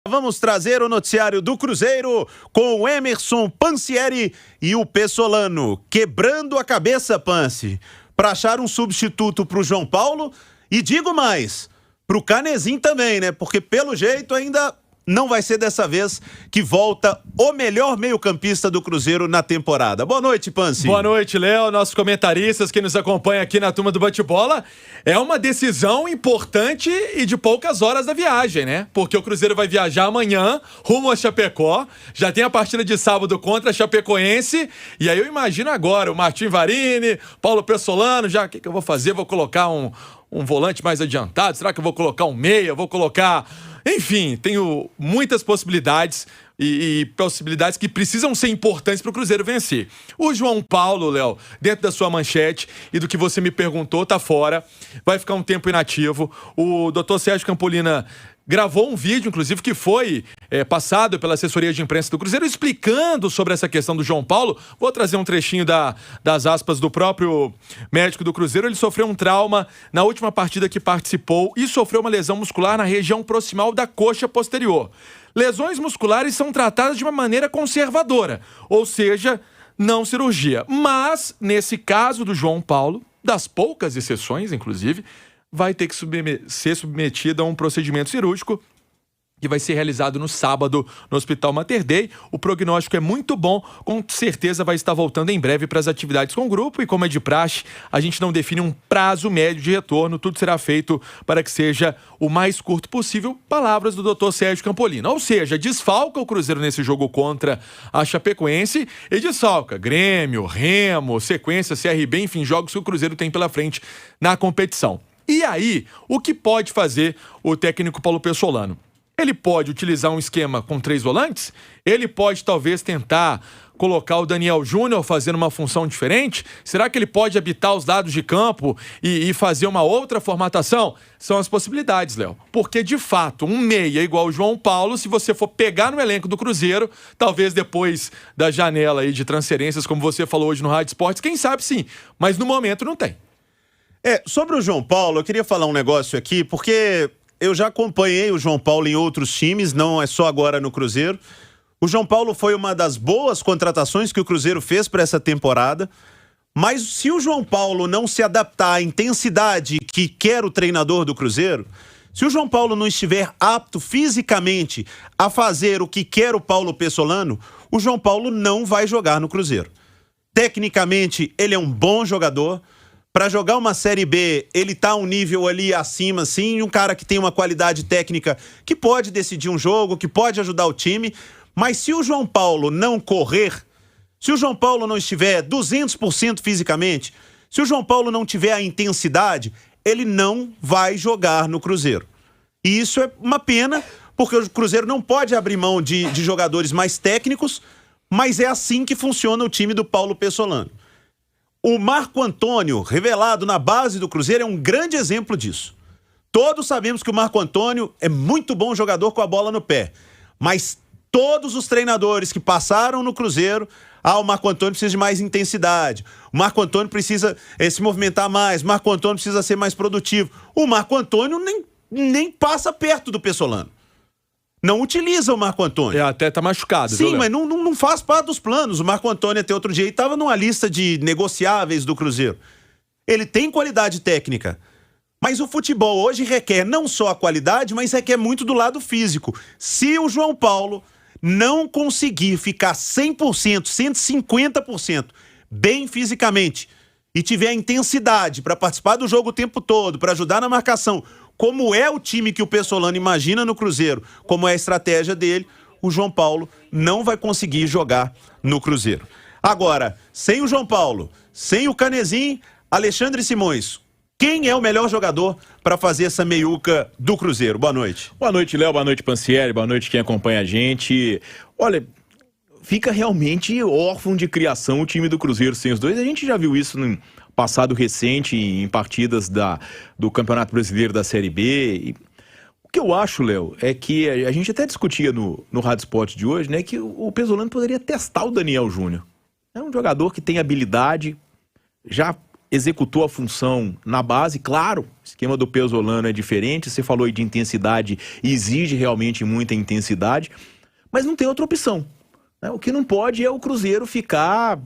Vamos trazer o noticiário do Cruzeiro com o Emerson Pansieri e o Pessolano. Quebrando a cabeça, Pansi, para achar um substituto para o João Paulo e digo mais, para o Canezinho também, né? Porque pelo jeito ainda não vai ser dessa vez que volta o melhor meio-campista do Cruzeiro na temporada. Boa noite, Pansi. Boa noite, Léo, nossos comentaristas que nos acompanham aqui na Turma do Bate-Bola. É uma decisão importante e de poucas horas da viagem, né? Porque o Cruzeiro vai viajar amanhã rumo a Chapecó. Já tem a partida de sábado contra a Chapecoense. E aí eu imagino agora o Martim Varini, Paulo Pessolano, já o que eu vou fazer? Vou colocar um volante mais adiantado? Será que eu vou colocar um meia? Vou colocar... Enfim, tenho muitas possibilidades e possibilidades que precisam ser importantes para o Cruzeiro vencer. O João Paulo, Léo, dentro da sua manchete e do que você me perguntou, tá fora. Vai ficar um tempo inativo. O Dr. Sérgio Campolina gravou um vídeo, inclusive, que foi passado pela assessoria de imprensa do Cruzeiro, explicando sobre essa questão do João Paulo. Vou trazer um trechinho das aspas do próprio médico do Cruzeiro. Ele sofreu um trauma na última partida que participou e sofreu uma lesão muscular na região proximal da coxa posterior. Lesões musculares são tratadas de uma maneira conservadora, ou seja, não cirurgia. Mas, nesse caso do João Paulo, das poucas exceções, inclusive, vai ter que ser submetida a um procedimento cirúrgico que vai ser realizado no sábado no Hospital Mater Dei. O prognóstico é muito bom, com certeza vai estar voltando em breve para as atividades com o grupo e, como é de praxe, a gente não define um prazo médio de retorno, tudo será feito para que seja o mais curto possível. Palavras do Dr. Sérgio Campolina. Ou seja, desfalca o Cruzeiro nesse jogo contra a Chapecoense e desfalca Grêmio, Remo, sequência, CRB, enfim, jogos que o Cruzeiro tem pela frente na competição. E aí, o que pode fazer o técnico Paulo Pessolano? Ele pode utilizar um esquema com 3 volantes? Ele pode talvez tentar colocar o Daniel Júnior fazendo uma função diferente? Será que ele pode habitar os lados de campo e fazer uma outra formatação? São as possibilidades, Léo. Porque, de fato, um meia igual o João Paulo, se você for pegar no elenco do Cruzeiro, talvez depois da janela aí de transferências, como você falou hoje no Rádio Esportes, quem sabe sim, mas no momento não tem. Sobre o João Paulo, eu queria falar um negócio aqui, porque eu já acompanhei o João Paulo em outros times, não é só agora no Cruzeiro. O João Paulo foi uma das boas contratações que o Cruzeiro fez para essa temporada, mas se o João Paulo não se adaptar à intensidade que quer o treinador do Cruzeiro, se o João Paulo não estiver apto fisicamente a fazer o que quer o Paulo Pessolano, o João Paulo não vai jogar no Cruzeiro. Tecnicamente, ele é um bom jogador. Para jogar uma Série B, ele tá um nível ali acima, sim, um cara que tem uma qualidade técnica que pode decidir um jogo, que pode ajudar o time, mas se o João Paulo não correr, se o João Paulo não estiver 200% fisicamente, se o João Paulo não tiver a intensidade, ele não vai jogar no Cruzeiro. E isso é uma pena, porque o Cruzeiro não pode abrir mão de jogadores mais técnicos, mas é assim que funciona o time do Paulo Pessolano. O Marco Antônio, revelado na base do Cruzeiro, é um grande exemplo disso. Todos sabemos que o Marco Antônio é muito bom jogador com a bola no pé. Mas todos os treinadores que passaram no Cruzeiro, o Marco Antônio precisa de mais intensidade. O Marco Antônio precisa se movimentar mais. O Marco Antônio precisa ser mais produtivo. O Marco Antônio nem passa perto do Pessolano. Não utiliza o Marco Antônio. Até tá machucado. Sim, mas não faz parte dos planos. O Marco Antônio até outro dia estava numa lista de negociáveis do Cruzeiro. Ele tem qualidade técnica. Mas o futebol hoje requer não só a qualidade, mas requer muito do lado físico. Se o João Paulo não conseguir ficar 100%, 150% bem fisicamente e tiver a intensidade para participar do jogo o tempo todo, para ajudar na marcação, como é o time que o Pessolano imagina no Cruzeiro, como é a estratégia dele, o João Paulo não vai conseguir jogar no Cruzeiro. Agora, sem o João Paulo, sem o Canezinho, Alexandre Simões, quem é o melhor jogador para fazer essa meiuca do Cruzeiro? Boa noite. Boa noite, Léo. Boa noite, Pansieri. Boa noite quem acompanha a gente. Olha, fica realmente órfão de criação o time do Cruzeiro sem os dois. A gente já viu isso no passado recente, em partidas do Campeonato Brasileiro da Série B. O que eu acho, Léo, é que a gente até discutia no Rádio Esportes de hoje, né, que o Pessolano poderia testar o Daniel Júnior. É um jogador que tem habilidade, já executou a função na base, claro, o esquema do Pesolano é diferente, você falou aí de intensidade, exige realmente muita intensidade, mas não tem outra opção, né? O que não pode é o Cruzeiro ficar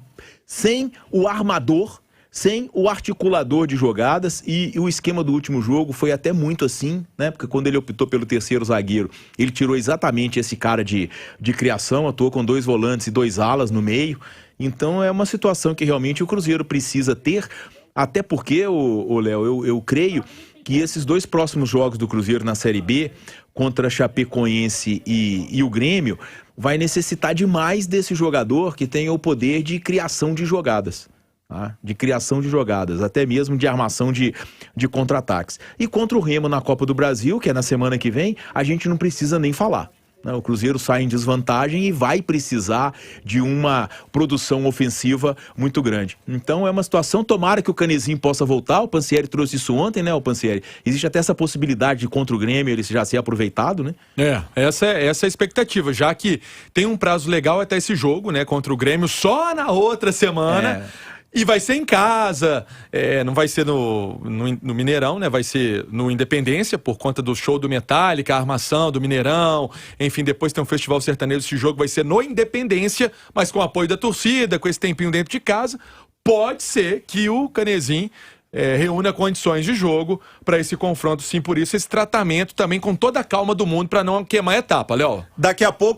sem o armador, sem o articulador de jogadas, e o esquema do último jogo foi até muito assim, né? Porque quando ele optou pelo terceiro zagueiro, ele tirou exatamente esse cara de criação, atuou com 2 volantes e 2 alas no meio. Então é uma situação que realmente o Cruzeiro precisa ter, até porque, Léo, eu creio que esses 2 próximos jogos do Cruzeiro na Série B, contra a Chapecoense e o Grêmio, vai necessitar demais desse jogador que tenha o poder de criação de jogadas. De criação de jogadas, até mesmo de armação de contra-ataques. E contra o Remo na Copa do Brasil, que é na semana que vem, a gente não precisa nem falar. O Cruzeiro sai em desvantagem e vai precisar de uma produção ofensiva muito grande. Então é uma situação, tomara que o Canezinho possa voltar, o Pansieri trouxe isso ontem, né, o Pansieri? Existe até essa possibilidade de contra o Grêmio ele já ser aproveitado, né? Essa é a expectativa, já que tem um prazo legal até esse jogo, né, contra o Grêmio, só na outra semana. E vai ser em casa, não vai ser no Mineirão, né? Vai ser no Independência, por conta do show do Metallica, a armação do Mineirão. Enfim, depois tem um festival sertanejo, esse jogo vai ser no Independência, mas com apoio da torcida, com esse tempinho dentro de casa. Pode ser que o Canezinho reúna condições de jogo para esse confronto, sim. Por isso, esse tratamento também com toda a calma do mundo para não queimar a etapa, Léo. Daqui a pouco